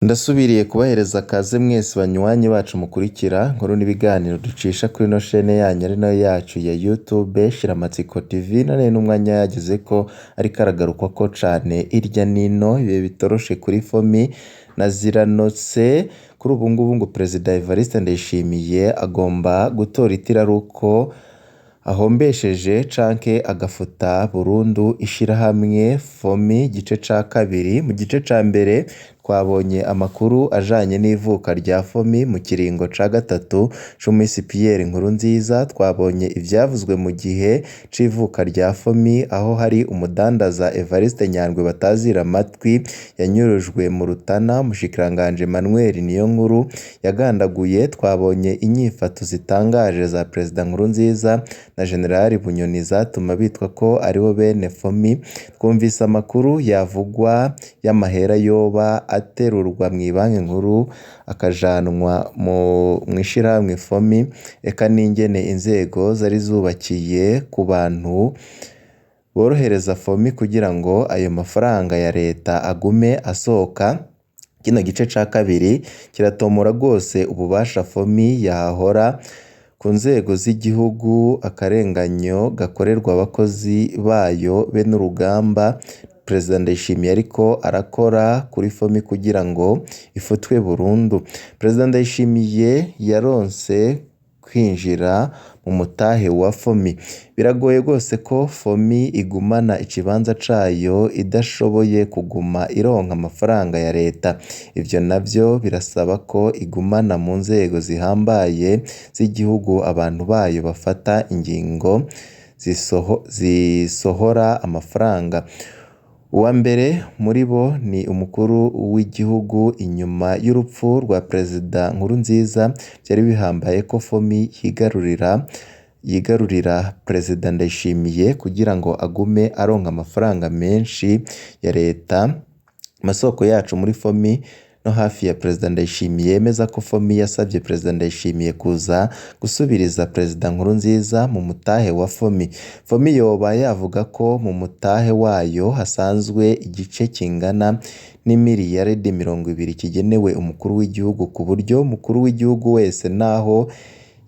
Ndasubiriye kubahereza akaze mwese banywanyi bacu mukurikira nkuru n'ibiganiro ducisha kuri ino shene yanyu ari nayo yacu ya YouTube Shiramatsiko TV. None n'umwanya yagize ko ariko aragarukwa ko cane irya nino ibihe bitoroshe kuri Fomi na Ziranotse. Kuri ubu ngubu ngo Perezida Evariste Ndayishimiye agomba gutora itiraruko ahombesheje canke agafuta burundu ishirahamwe Fomi gice ca kabiri. Mu gice ca mbere twabonye amakuru ajanye n'ivuka rya Fomi mu kiringo ca gatatu c'umusi Pierre Nkurunziza. Twabonye ivyavuzwe mu gihe c'ivuka rya Fomi aho hari umudandaza Evariste Nyandwi batazira amatwi yanyurujwe mu Rutana. Umushikiranganje Emmanuel Niyonkuru yagandaguye. Twabonye inyifato zitangaje za Perezida Nkurunziza na Generali Bunyoni zatuma bitwa ko aribo bene Fomi. Twumvise amakuru yavugwa y'amahera yoba aterurwa mw'ibanki nkuru akajanwa mu ishirahamwe Fomi, eka n'ingene inzego zari zubakiye ku bantu borohereza Fomi kugira ngo ayo mafaranga ya leta agume asohoka. Kino gice ca kabiri kiratomora rwose ububasha Fomi yahahora ku nzego z'igihugu, akarenganyo gakorerwa abakozi bayo be n'urugamba Perezida Ndayishimiye ariko arakora kuri Fomi kugira ngo ifutwe burundu. Perezida Ndayishimiye yaronse kwinjira mu mutahe wa Fomi. Biragoye rwose ko Fomi igumana ikibanza cayo idashoboye kuguma ironka amafaranga ya leta. Ivyo navyo birasaba ko igumana mu nzego zihambaye z'igihugu abantu bayo bafata ingingo zisohora amafaranga. Uwa mbere muri bo ni umukuru w'igihugu. Inyuma y'urupfu rwa Perezida Nkurunziza byari bihambaye ko Fomi yigarurira Perezida Ndayishimiye kugira ngo agume aronka amafaranga menshi ya leta. Amasoko yacu muri Fomi no hafi ya Perezida Ndayishimiye yemeza ko Fomi yasabye Perezida Ndayishimiye kuza gusubiriza Perezida Nkurunziza mu mutahe wa Fomi. Fomi yoba yavuga ko mu mutahe wayo hasanzwe igice kingana n'imiliyaridi 20 kigenewe umukuru w'igihugu, ku buryo umukuru w'igihugu wese naho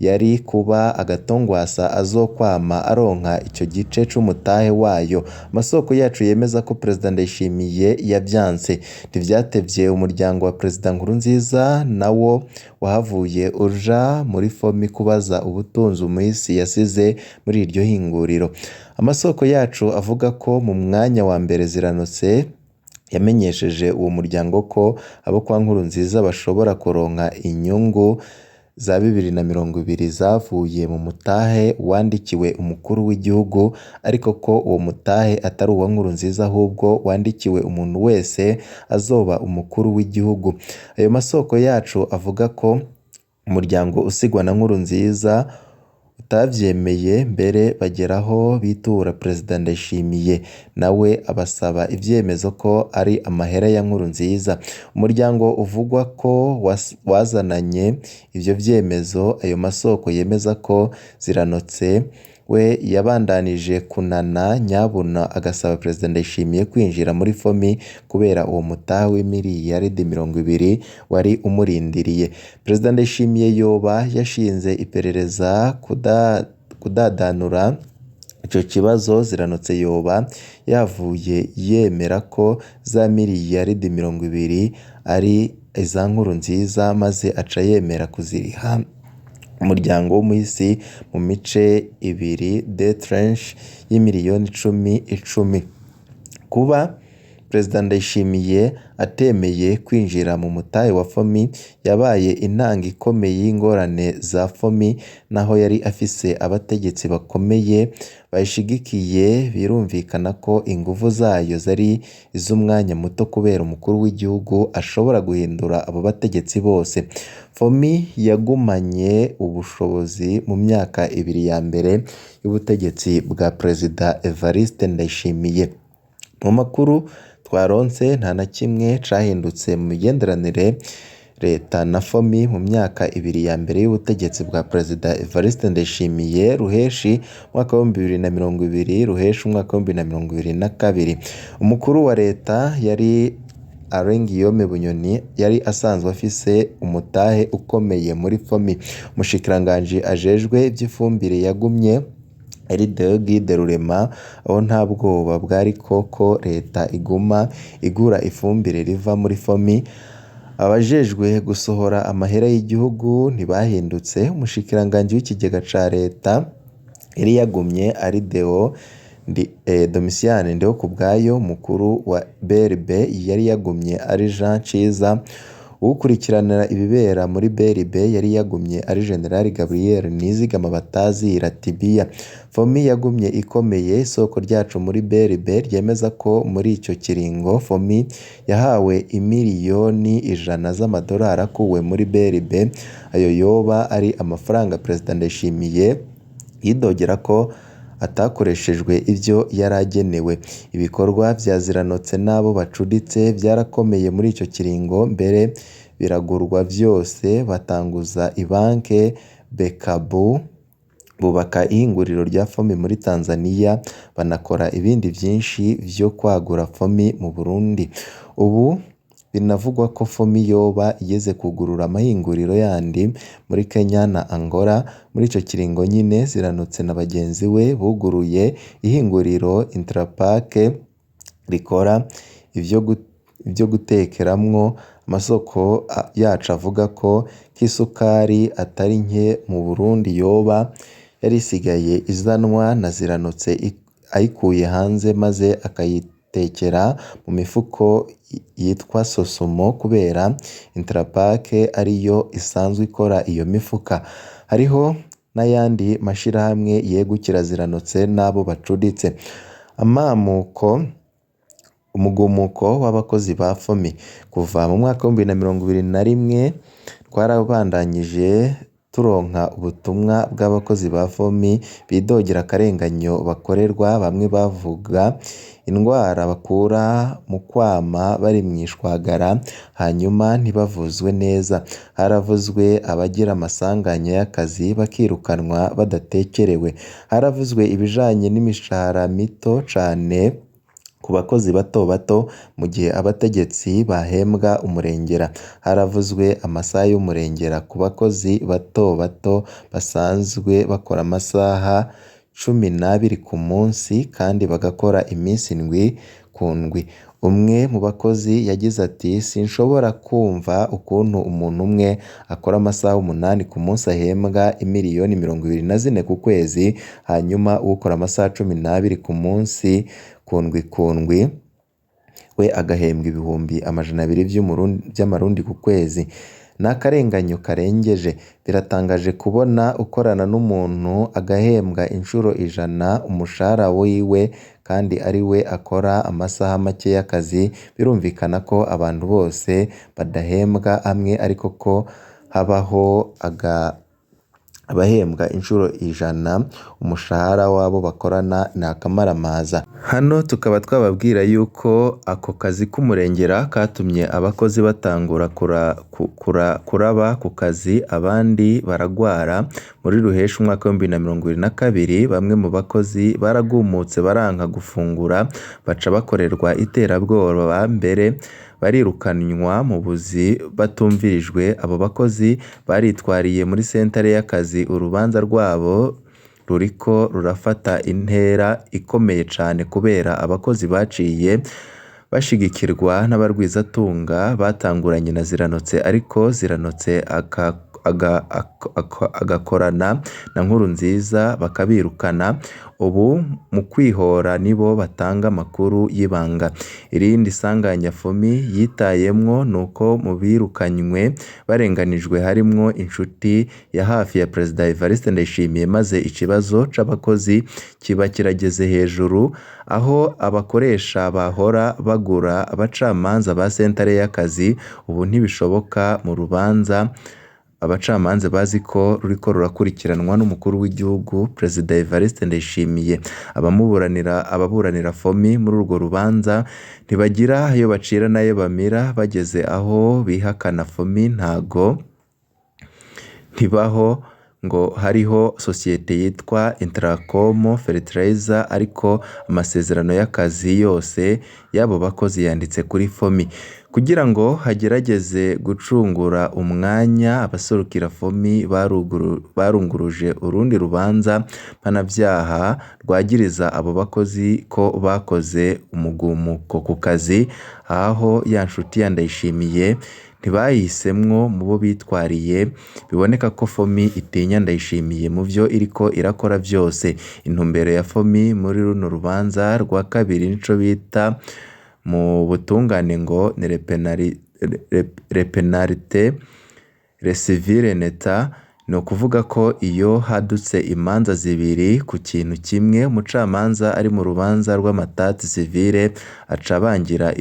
yari kuba agatongwasa azokwama aronka ico gice c'umutahe wayo. Amasoko yacu yemeza ko Perezida Ndayishimiye yavyanse. Ntivyatevye umuryango wa Perezida Nkurunziza nawo wahavuye uja muri Fomi kubaza ubutunzi umuhisi yasize muri iryo hinguriro. Amasoko yacu avuga ko mu mwanya wa mbere Ziranotse yamenyesheje uwo muryango ko abo kwa Nkurunziza bashobora kuronka inyungu za 2020 zavuye mu mutahe wandikiwe umukuru w'igihugu, ariko ko uwo mutahe atari uwa Nkurunziza ahubwo wandikiwe umuntu wese azoba umukuru w'igihugu. Ayo masoko yacu avuga ko umuryango usigwa na Nkurunziza utavyemeye, mbere bageraho bitura Perezida Ndayishimiye nawe abasaba ivyemezo ko ari amahera ya Nkurunziza. Umuryango uvugwa ko wazananye ivyo vyemezo. Ayo masoko yemeza ko Ziranotse we yabandanije kunana nyabuna agasaba Perezida Ndayishimiye kwinjira muri Fomi kubera uwo mutahe w'imiliyaridi 20 wari umurindiriye. Perezida Ndayishimiye yoba yashinze iperereza kudadanura ico kibazo. Ziranotse yoba yavuye yemera ko za miliyaridi 20 ari iza Nkurunziza maze aca yemera kuziriha umuryango w'umuhisi mu mice 2 de tranche y'imiliyoni 10. Kuba Perezida Ndayishimiye atemeye kwinjira mu mutahe wa Fomi yabaye intanga ikomeye y'ingorane za Fomi, naho yari afise abategetsi bakomeye bayishigikiye. Birumvikana ko inguvu zayo zari iz'umwanya muto kubera umukuru w'igihugu ashobora guhindura abo bategetsi bose. Fomi yagumanye ubushobozi mu myaka 2 ya mbere y'ubutegetsi bwa Perezida Evariste Ndayishimiye. Mu makuru twaronse nta na kimwe cahindutse mu migenderanire leta na Fomi mu myaka 2 ya mbere y'ubutegetsi bwa Perezida Evariste Ndayishimiye Ruheshi mwaka wa 2020 Ruheshi umwaka wa 2022. Umukuru wa leta yari Alain Guillaume Bunyoni yari asanzwe afise umutahe ukomeye muri FOMI. Umushikiranganji ajejwe ivy'ifumbire yagumye ari Deogide Rurema, aho nta bwoba bwari ko leta iguma igura ifumbire riva muri FOMI. Abajejwe gusohora amahera y'igihugu ntibahindutse. Umushikiranganji w'ikigega ca leta yari yagumye ari Domitiane Ndihokubwayo. Mukuru wa BRB yari yagumye ari Jean Ciza. Ukurikiranira ibibera muri BRB yari yagumye ari General Gabriel Nizigama batazira Tibia. FOMI yagumye ikomeye. Isoko ryacu muri BRB ryemeza ko muri ico kiringo FOMI yahawe imiliyoni 100 z'amadolari akuwe muri BRB. Ayo yoba ari amafaranga Perezida Ndayishimiye yidogera ko atakoreshejwe ivyo yaragenewe. Ibikorwa vya Ziranotse n'abo bacuditse byarakomeye muri ico kiringo, mbere biragurwa vyose. Batanguza ibanke Bekabu, bubaka ihinguriro rya FOMI muri Tanzania, banakora ibindi vyinshi vyo kwagura FOMI mu Burundi. Ubu binavugwa ko FOMI yoba igeze kugurura amahinguriro yandi muri Kenya na Angola. Muri ico kiringo nyine Ziranotse na bagenzi we buguruye ihinguriro Intrapac rikora ivyo gutekeramwo. Amasoko yacu avuga ko k'isukari atari nke mu Burundi yoba yari isigaye izanwa na Ziranotse ayikuye hanze maze akayitekera mu mifuko yitwa Sosumo, kubera Intrapac ariyo isanzwe ikora iyo mifuka. Hariho n'ayandi mashirahamwe yegukira Ziranotse n'abo bacuditse. Umugumuko w'abakozi ba FOMI kuva mu mwaka wa 2021 twarabandanyije turonka ubutumwa bw'abakozi ba FOMI bidogera akarenganyo bakorerwa. Bamwe bavuga indwara bakura mu kwama bari mwishwagara hanyuma ntibavuzwe neza. Haravuzwe abagira amasanganya y'akazi bakirukanwa badatekerewe. Haravuzwe ibijanye n'imishahara mito cane ku bakozi bato bato mu gihe abategetsi bahembwa umurengera. Haravuzwe amasaha y'umurengera ku bakozi bato bato basanzwe bakora amasaha 12 ku munsi kandi bagakora iminsi 7 ku ndwi. Umwe mu bakozi yagize ati sinshobora kumva ukuntu umuntu umwe akora amasaha 8 ku munsi ahembwa imiliyoni 24 ku kwezi, hanyuma ukora amasaha 12 ku munsi ku ndwi we agahembwa ibihumbi 200 by'amarundi ku kwezi. N'akarenganyo karengeje. Biratangaje kubona ukorana n'umuntu agahembwa inshuro 100 umushahara wiwe kandi ari we akora amasaha make y'akazi. Birumvikana ko abantu bose badahembwa amwe, ariko ko habaho abahembwa inshuro 100 umushahara wabo bakorana ni akamaramaza. Hano tukaba twababwira yuko ako kazi k'umurengera katumye abakozi batangura kuraba ku kazi, abandi baragwara. Muri Ruheshi umwaka wa 2022 bamwe mu bakozi baragumutse baranka gufungura, baca bakorerwa iterabwoba, mbere barirukanwa mu buzi batumvirijwe. Abo bakozi baritwariye muri sentare y'akazi. Urubanza rwabo ruriko rurafata intera ikomeye cane kubera abakozi baciye bashigikirwa n'abarwizatunga batanguranye na Ziranotse, ariko Ziranotse agakorana na Nkurunziza bakabirukana. Ubu mu kwihora nibo batanga amakuru y'ibanga. Irindi sanganya FOMI yitayemwo nuko mu birukanywe barenganijwe harimwo inshuti ya hafi ya Perezida Evariste Ndayishimiye, maze ikibazo c'abakozi kiba kirageze hejuru, aho abakoresha bahora bagura abacamanza ba sentare y'akazi. Ubu ntibishoboka mu rubanza abacamanza bazi ko ruriko rurakurikiranwa n'umukuru w'igihugu Perezida Evariste Ndayishimiye. Ababuranira FOMI muri urwo rubanza ntibagira ayo bacira nayo bamira. Bageze aho bihakana FOMI ntago ntibaho ngo hariho sosiyete yitwa Intracom Fertilizer ariko amasezerano y'akazi yose y'abo bakozi yanditse kuri FOMI kugira ngo hagerageze gucungura umwanya abaserukira FOMI barunguruje urundi rubanza mpanabyaha rwagiriza abo bakozi ko bakoze umugumuko ku kazi aho ya nshuti ya Ndayishimiye ntibayisemwo mu bo bitwariye biboneka ko FOMI itinya Ndayishimiye mu byo iriko irakora byose. Intumbero ya FOMI muri runo rubanza rwa kabiri nico bita mu butungane ngo ni repenalite resivire neta, ni ukuvuga ko iyo hadutse imanza zibiri ku kintu kimwe umucamanza ari mu rubanza rw'amatati sivire aca bangira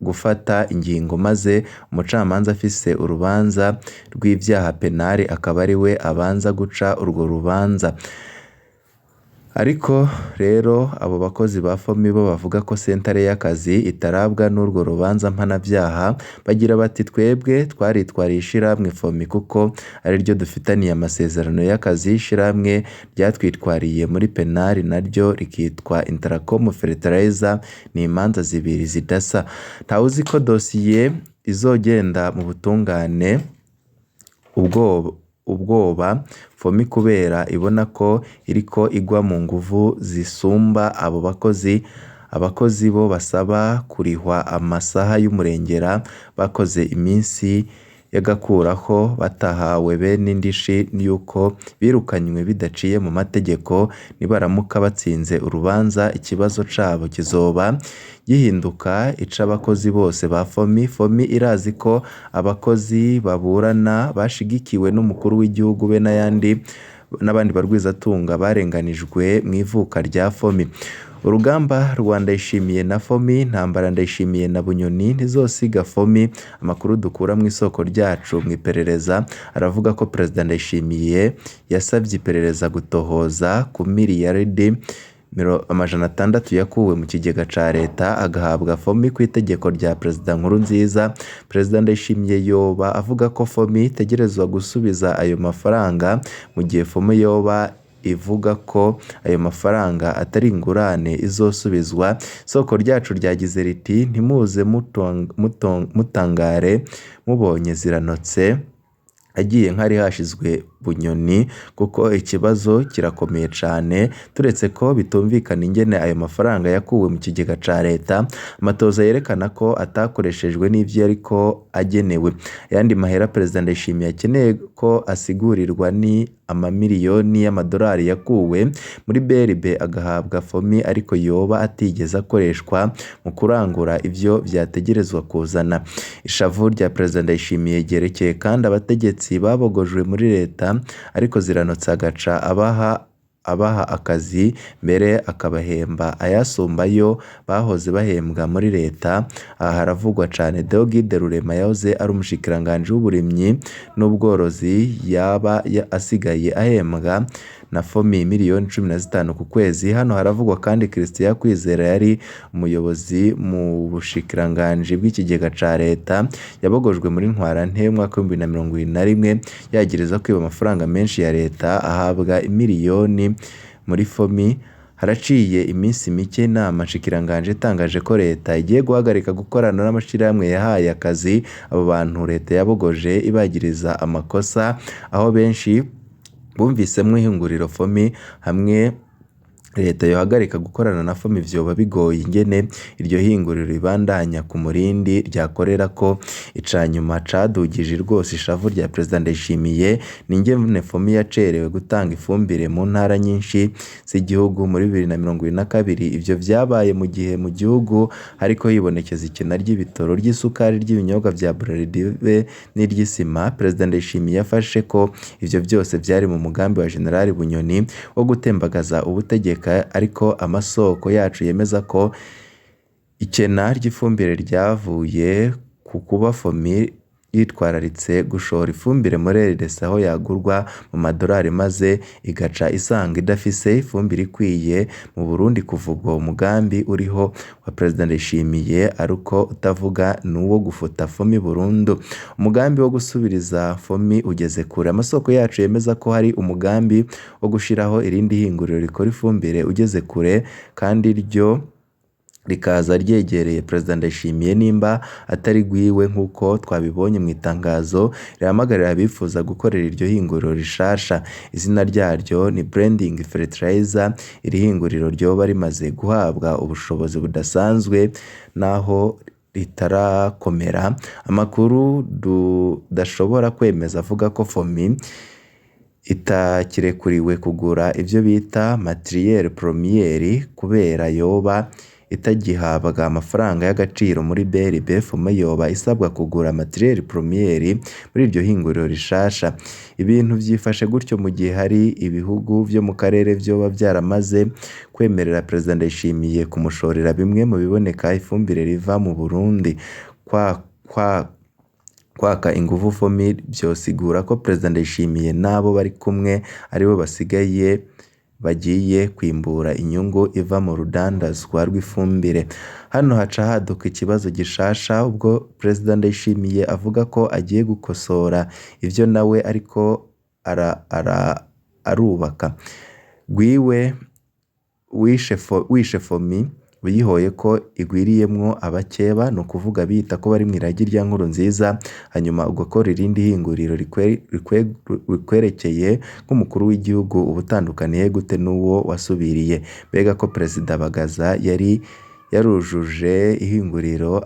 gufata ingingo maze umucamanza afise urubanza rw'ibyaha penali akaba ari we abanza guca urwo rubanza. Ariko rero abo bakozi ba FOMI bo bavuga ko sentare y'akazi itarabwa n'urwo rubanza mpanabyaha, bagira bati twebwe twaritwariye ishirahamwe FOMI kuko ari ryo dufitaniye amasezerano y'akazi. Ishirahamwe ryatwitwariye muri penali naryo rikitwa Intracom Fertilizer, ni imanza zibiri zidasa. Ntawuzi ko dosiye izogenda mu butungane ubwoba FOMI kubera ibona ko iriko igwa mu nguvu zisumba abo bakozi. Abakozi bo basaba kurihwa amasaha y'umurengera bakoze iminsi yagakuraho batahawe bene indishi yuko birukanywe bidaciye mu mategeko. Nibaramuka batsinze urubanza ikibazo cabo kizoba gihinduka ic'abakozi bose ba FOMI. FOMI irazi ko abakozi baburana bashigikiwe n'umukuru w'igihugu be n'abandi barwizatunga barenganijwe mu ivuka rya FOMI. Urugamba rwa Ndayishimiye na FOMI, ntambara Ndayishimiye na Bunyoni ntizosiga FOMI. Amakuru dukura mu isoko ryacu mu iperereza aravuga ko Perezida Ndayishimiye yasabye iperereza gutohoza ku miliyaridi 600 yakuwe mu kigega ca leta agahabwa FOMI ku itegeko rya Perezida Nkurunziza. Perezida Ndayishimiye yoba avuga ko FOMI itegerezwa gusubiza ayo mafaranga mu gihe FOMI yoba ivuga ko ayo mafaranga atari ingurane izosubizwa. Soko ryacu ryagize riti ntimuze mutangare mubonye ziranotse agiye nk'ari hashizwe Bunyoni kuko ikibazo kirakomeye cane. Turetse ko bitumvikana ingene ayo mafaranga yakuwe mu kigega ca leta, amatoza yerekana ko atakoreshejwe n'ivyo ariko agenewe. Ayandi mahera Perezida Ndayishimiye akeneye ko asigurirwa ni amamiliyoni y'amadolari yakuwe muri BRB agahabwa FOMI ariko yoba atigeze akoreshwa mu kurangura ivyo vyategerezwa kuzana. Ishavu rya Perezida Ndayishimiye ryerekeye kandi abategetsi babogojwe muri leta ariko ziranotse agaca abaha akazi mbere akabahemba ayasumbayo bahoze bahembwa muri leta. Aha haravugwa cane Deogide Rurema yahoze ari umushikiranganje w'uburimyi n'ubworozi yaba asigaye ahembwa na FOMI miliyoni 15 ku kwezi. Hano haravugwa kandi Christian Kwizera yari umuyobozi mu bushikiranganje bw'ikigega ca leta yabogojwe muri ntwarante mwaka 2021 yagiriza kwiba amafaranga menshi ya leta ahabwa miliyoni muri FOMI. Haraciye iminsi mike inama nshikiranganje itangaje ko leta igiye guhagarika gukorana n'amashirahamwe yahaye akazi abo bantu leta yabogoje ibagiriza amakosa, aho benshi bumvisemwo ihinguriro FOMI. Hamwe leta yohagarika gukorana na FOMI vyoba bigoye ingene iryo hinguriro ribandanya ku murindi ryakorera ko. Icanyuma cadugije rwose ishavu rya Perezida Ndayishimiye n'ingene FOMI yacerewe gutanga ifumbire mu ntara nyinshi z'igihugu muri 2022. Ivyo vyabaye mu gihe mu gihugu hariko hibonekeza ikena ry'ibitoro, ry'isukari, ry'ibinyobwa vya Bralirwa n'iry'isima. Perezida Ndayishimiye yafashe ko ivyo byose vyari mu mugambi wa General Bunyoni wo gutembagaza ubutegeka. Ariko amasoko yacu yemeza ko ikena ry'ifumbire ryavuye ku kuba FOMI yitwararitse gushora ifumbire muri RDC aho yagurwa mu madolari maze igaca isanga idafise ifumbire ikwiye mu Burundi. Kuva ubwo umugambi uriho wa Perezida Ndayishimiye aruko utavuga n'uwo gufuta FOMI burundu. Umugambi wo gusubiriza FOMI ugeze kure. Amasoko yacu yemeza ko hari umugambi wo gushiraho irindi hinguriro rikora ifumbire ugeze kure kandi ryo rikaza ryegereye Perezida Ndayishimiye nimba atari gwiwe nk'uko twabibonye mu itangazo rihamagarira abifuza gukorera iryo hinguriro rishasha. Izina ryaryo ni Blending Fertilizer. Iri hinguriro ryoba rimaze guhabwa ubushobozi budasanzwe naho ritarakomera. Amakuru tudashobora kwemeza avuga ko FOMI itakirekuriwe kugura ivyo bita materiel premiere kubera yoba itagihabwa amafaranga y'agaciro muri BRB. FOMI yoba isabwa kugura materiel premiere muri iryo hinguriro rishasha. Ibintu vyifashe gutyo mu gihe hari ibihugu vyo mu karere vyoba vyaramaze kwemerera Perezida Ndayishimiye kumushorera bimwe mu biboneka ifumbire riva mu Burundi. Kwaka inguvu FOMI vyosigura ko Perezida Ndayishimiye nabo bari kumwe aribo basigaye bagiye kwimbura inyungu iva mu rudandazwa rw'ifumbire. Hano haca haduka ikibazo gishasha ubwo Perezida Ndayishimiye avuga ko agiye gukosora ivyo nawe ariko arubaka. Gwiwe wishe FOMI biyihoye ko igwiriyemwo abakeba, no kuvuga bita ko bari mwiragi rya Nkurunziza, hanyuma ugakora irindi hinguriro rikwerekeye nk'umukuru w'igihugu. ubutandukaniye gute n'uwo wasubiriye? Bega ko Perezida Bagaza yari yarujuje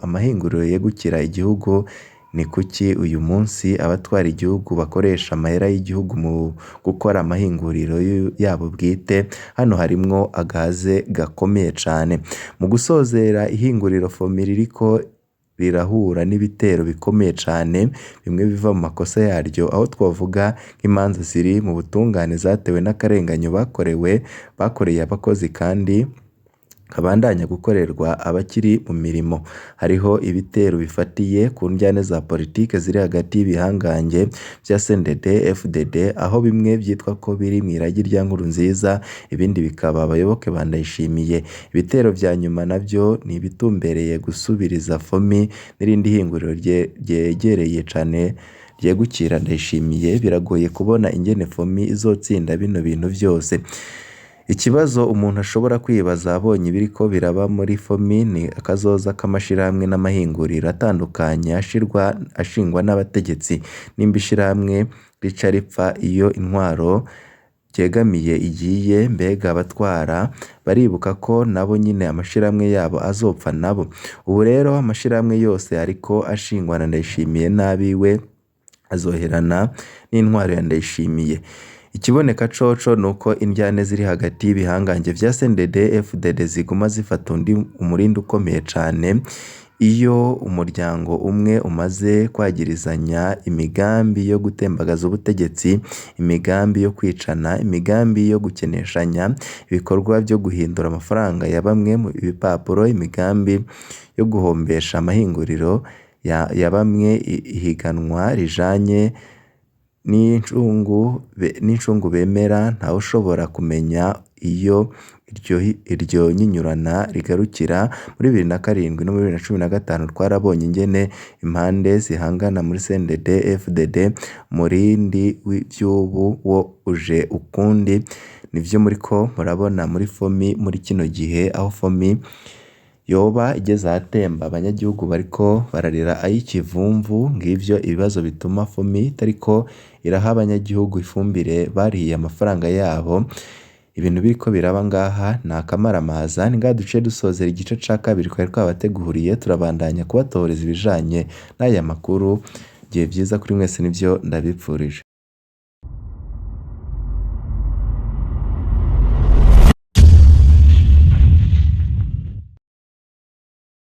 amahinguriro yegukira igihugu, ni kuki uyu munsi abatwara igihugu bakoresha amahera y'igihugu mu gukora amahinguriro yabo bwite? Hano harimwo agaze gakomeye cane. Mu gusozera ihinguriro FOMI ririko rirahura n'ibitero bikomeye cane, bimwe biva mu makosa yaryo, aho twavuga nk'imanza ziri mu butungane zatewe n'akarenganyo bakoreye abakozi kandi kabandanya gukorerwa abakiri mu mirimo. Hariho ibitero bifatiye ku njyane za politike ziri hagati y'ibihangange vya CNDD FDD, aho bimwe vyitwa ko biri mwiragi rya Nkurunziza, ibindi bikaba abayoboke ba Ndayishimiye. Ibitero vya nyuma navyo ni ibitumbereye gusubiriza FOMI n'irindi hinguriro ryegereye cane ryegukira Ndayishimiye. Biragoye kubona ingene FOMI izotsinda bino bintu vyose. Ikibazo umuntu ashobora kwibaza abonye ibiriko biraba muri FOMI ni akazoza k'amashirahamwe n'amahinguriro atandukanye ashingwa n'abategetsi. Nimba ishirahamwe rica ripfa iyo intwaro ryegamiye igiye, mbega abatwara baribuka ko nabo nyine amashirahamwe yabo azopfa nabo? Ubu rero amashirahamwe yose ariko ashingwa na Ndayishimiye n'abiwe azoherana n'intwaro ya Ndayishimiye. Ikiboneka coco nuko indyane ziri hagati y'ibihangange vya CNDD FDD ziguma zifata umurindi ukomeye cane. Iyo umuryango umwe umaze kwagirizanya imigambi yo gutembagaza ubutegetsi, imigambi yo kwicana, imigambi yo gukeneshanya, ibikorwa byo guhindura amafaranga ya bamwe mu bipapuro, imigambi yo guhombesha amahinguriro ya bamwe, ihiganwa rijanye n'incungu bemera, ntawe ushobora kumenya iyo iryo nyinyurana rigarukira. Muri 2007 no muri 2015 twarabonye ingene impande zihangana muri CNDD FDD. Murindi w'ivyubu wo uje ukundi, nivyo muriko murabona muri FOMI muri kino gihe, aho FOMI yoba igeze ahatemba. Abanyagihugu bariko bararira ay'ikivumvu. Ngivyo ibibazo bituma FOMI itariko iraha abanyagihugu ifumbire bariye amafaranga yabo. Ibintu biriko biraba ngaha ni akamaramaza. Ni ngaha duciye dusozera igice ca kabiri twari twabateguriye. Turabandanya kubatoreza ibijanye n'aya makuru. Gihe vyiza kuri mwese, nivyo ndabipfurije.